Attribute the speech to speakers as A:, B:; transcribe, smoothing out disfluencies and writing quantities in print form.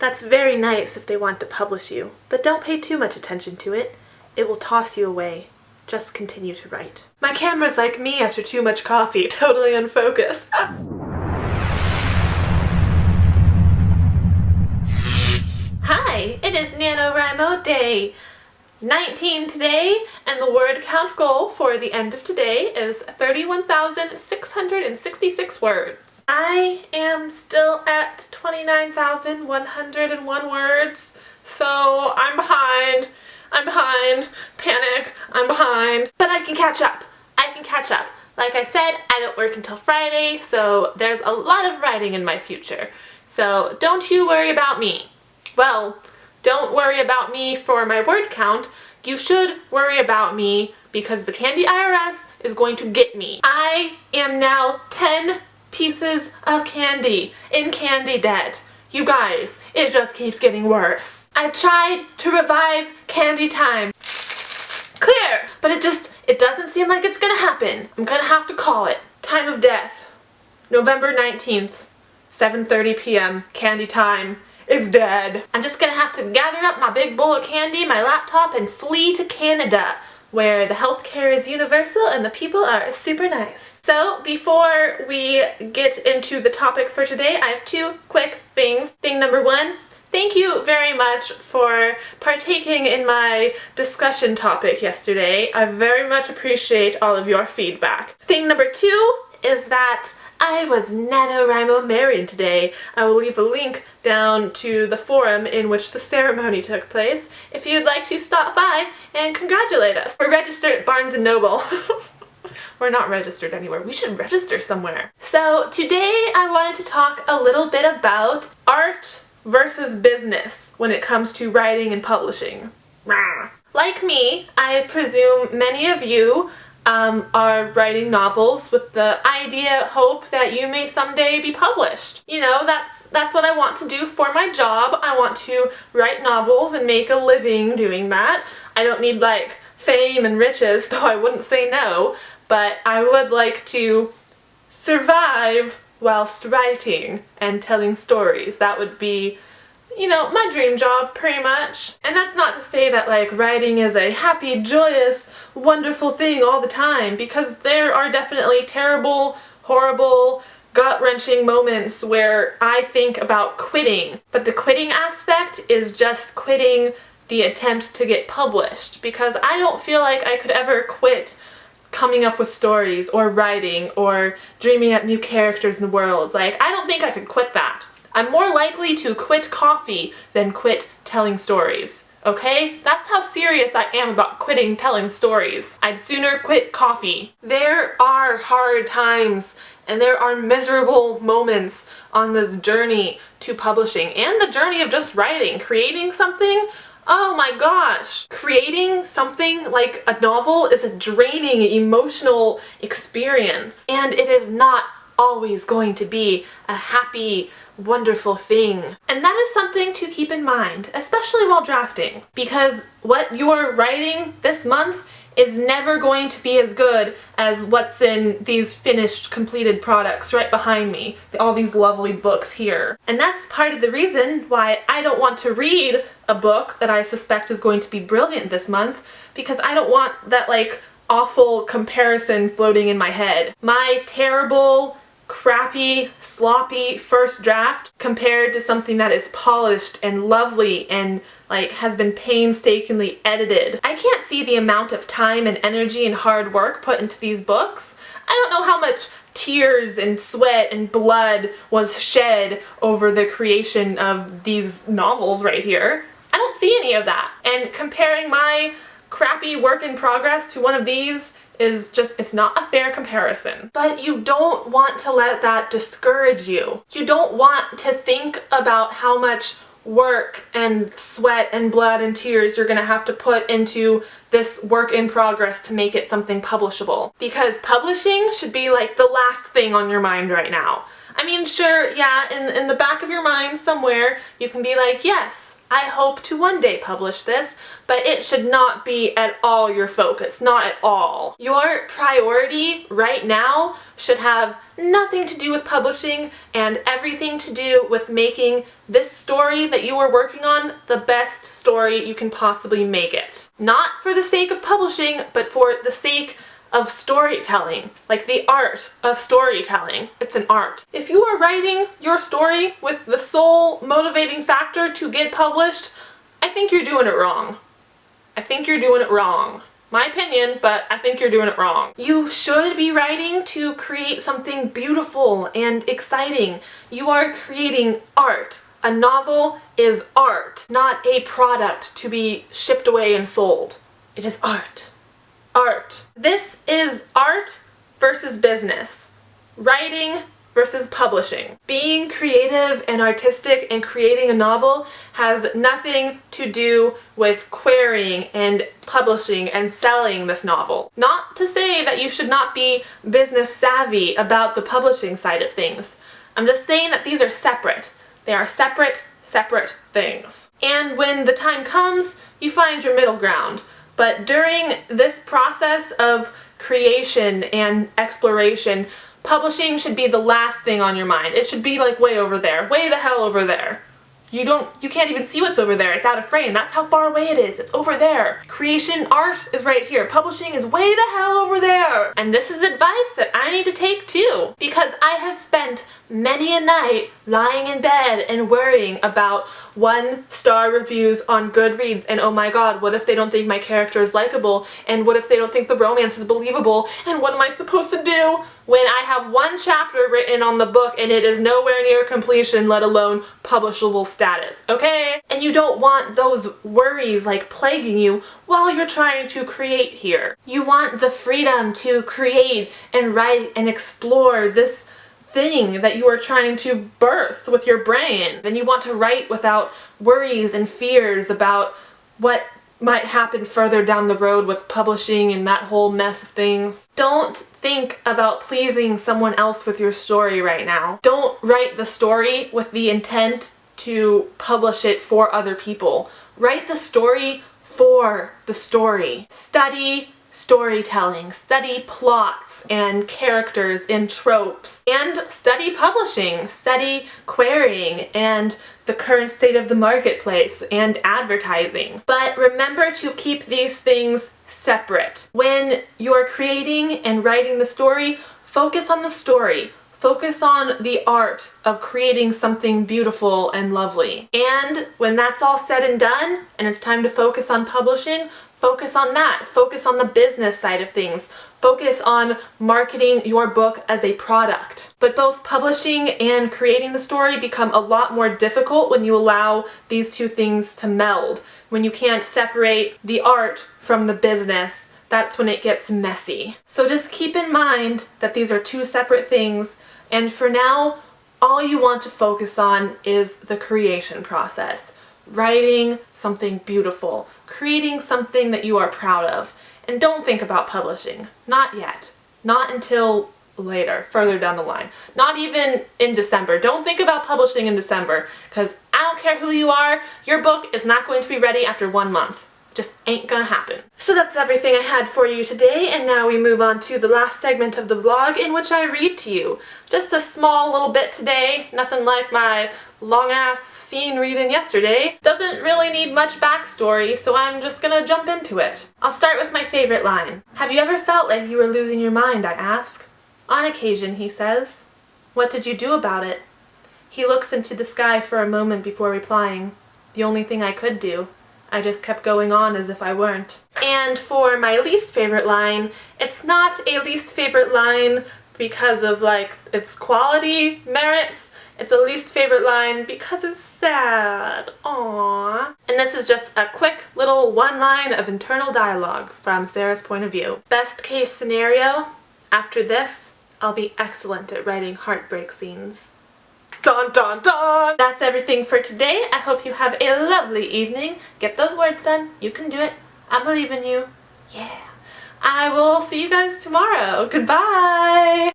A: That's very nice if they want to publish you, but don't pay too much attention to it. It will toss you away. Just continue to write. My camera's like me after too much coffee, totally unfocused. Hi, it is NaNoWriMo day 19 today, and the word count goal for the end of today is 31,666 words. I am still at 29,101 words, so I'm behind, panic, I'm behind. But I can catch up, Like I said, I don't work until Friday, so there's a lot of writing in my future. So don't you worry about me. Well, don't worry about me for my word count. You should worry about me because the Candy IRS is going to get me. I am now 10 pieces of candy in candy debt. You guys, it just keeps getting worse. I tried to revive candy time. Clear! But it doesn't seem like it's gonna happen. I'm gonna have to call it. Time of death. November 19th, 7:30 p.m. Candy time is dead. I'm just gonna have to gather up my big bowl of candy, my laptop, and flee to Canada, where the healthcare is universal and the people are super nice. So before we get into the topic for today, I have two quick things. Thing number one, thank you very much for partaking in my discussion topic yesterday. I very much appreciate all of your feedback. Thing number two is that I was NaNoWriMo married today. I will leave a link down to the forum in which the ceremony took place if you'd like to stop by and congratulate us. We're registered at Barnes & Noble. We're not registered anywhere. We should register somewhere. So today I wanted to talk a little bit about art versus business when it comes to writing and publishing. Like me, I presume many of you are writing novels with the hope that you may someday be published. You know, that's what I want to do for my job. I want to write novels and make a living doing that. I don't need like fame and riches, though I wouldn't say no, but I would like to survive whilst writing and telling stories. That would be, you know, my dream job, pretty much. And that's not to say that like writing is a happy, joyous, wonderful thing all the time, because there are definitely terrible, horrible, gut-wrenching moments where I think about quitting. But the quitting aspect is just quitting the attempt to get published, because I don't feel like I could ever quit coming up with stories or writing or dreaming up new characters and worlds. Like, I don't think I could quit that. I'm more likely to quit coffee than quit telling stories, okay? That's how serious I am about quitting telling stories. I'd sooner quit coffee. There are hard times and there are miserable moments on this journey to publishing and the journey of just writing, creating something. Oh my gosh! Creating something like a novel is a draining, emotional experience, and it is not always going to be a happy, wonderful thing. And that is something to keep in mind, especially while drafting, because what you're writing this month is never going to be as good as what's in these finished, completed products right behind me. All these lovely books here. And that's part of the reason why I don't want to read a book that I suspect is going to be brilliant this month, because I don't want that like awful comparison floating in my head. My terrible, crappy, sloppy first draft compared to something that is polished and lovely and like has been painstakingly edited. I can't see the amount of time and energy and hard work put into these books. I don't know how much tears and sweat and blood was shed over the creation of these novels right here. I don't see any of that. And comparing my crappy work in progress to one of these is just, it's not a fair comparison. But you don't want to let that discourage you. You don't want to think about how much work and sweat and blood and tears you're gonna have to put into this work in progress to make it something publishable. Because publishing should be like the last thing on your mind right now. I mean, sure, yeah, in the back of your mind somewhere, you can be like, yes, I hope to one day publish this, but it should not be at all your focus, not at all. Your priority right now should have nothing to do with publishing and everything to do with making this story that you are working on the best story you can possibly make it. Not for the sake of publishing, but for the sake of storytelling, like the art of storytelling. It's an art. If you are writing your story with the sole motivating factor to get published, I think you're doing it wrong. I think you're doing it wrong. My opinion, but I think you're doing it wrong. You should be writing to create something beautiful and exciting. You are creating art. A novel is art, not a product to be shipped away and sold. It is art. Art. This is art versus business. Writing versus publishing. Being creative and artistic and creating a novel has nothing to do with querying and publishing and selling this novel. Not to say that you should not be business savvy about the publishing side of things. I'm just saying that these are separate. They are separate things. And when the time comes, you find your middle ground. But during this process of creation and exploration, publishing should be the last thing on your mind. It should be like way over there, way the hell over there. You can't even see what's over there. It's out of frame. That's how far away it is. It's over there. Creation, art is right here. Publishing is way the hell over there. And this is advice that I need to take too, because I have spent many a night lying in bed and worrying about 1-star reviews on Goodreads, and oh my god, what if they don't think my character is likable, and what if they don't think the romance is believable, and what am I supposed to do when I have one chapter written on the book and it is nowhere near completion, let alone publishable status, okay? And you don't want those worries like plaguing you while you're trying to create here. You want the freedom to create and write and explore this thing that you are trying to birth with your brain. And you want to write without worries and fears about what might happen further down the road with publishing and that whole mess of things. Don't think about pleasing someone else with your story right now. Don't write the story with the intent to publish it for other people. Write the story for the story. Study storytelling, study plots and characters and tropes, and study publishing, study querying and the current state of the marketplace and advertising. But remember to keep these things separate. When you're creating and writing the story, focus on the story. Focus on the art of creating something beautiful and lovely. And when that's all said and done, and it's time to focus on publishing, focus on that. Focus on the business side of things. Focus on marketing your book as a product. But both publishing and creating the story become a lot more difficult when you allow these two things to meld. When you can't separate the art from the business, that's when it gets messy. So just keep in mind that these are two separate things, and for now, all you want to focus on is the creation process. Writing something beautiful, creating something that you are proud of. And don't think about publishing. Not yet. Not until later, further down the line. Not even in December. Don't think about publishing in December, because I don't care who you are, your book is not going to be ready after 1 month. Just ain't gonna happen. So that's everything I had for you today, and now we move on to the last segment of the vlog in which I read to you. Just a small little bit today, nothing like my long-ass scene reading yesterday. Doesn't really need much backstory, so I'm just gonna jump into it. I'll start with my favorite line. "Have you ever felt like you were losing your mind?" I ask. "On occasion," he says. "What did you do about it?" He looks into the sky for a moment before replying. "The only thing I could do. I just kept going on as if I weren't." And for my least favorite line, it's not a least favorite line because of like its quality merits. It's a least favorite line because it's sad. Aww. And this is just a quick little one line of internal dialogue from Sarah's point of view. "Best case scenario, after this, I'll be excellent at writing heartbreak scenes." Dun dun dun! That's everything for today. I hope you have a lovely evening. Get those words done. You can do it. I believe in you. Yeah. I will see you guys tomorrow. Goodbye!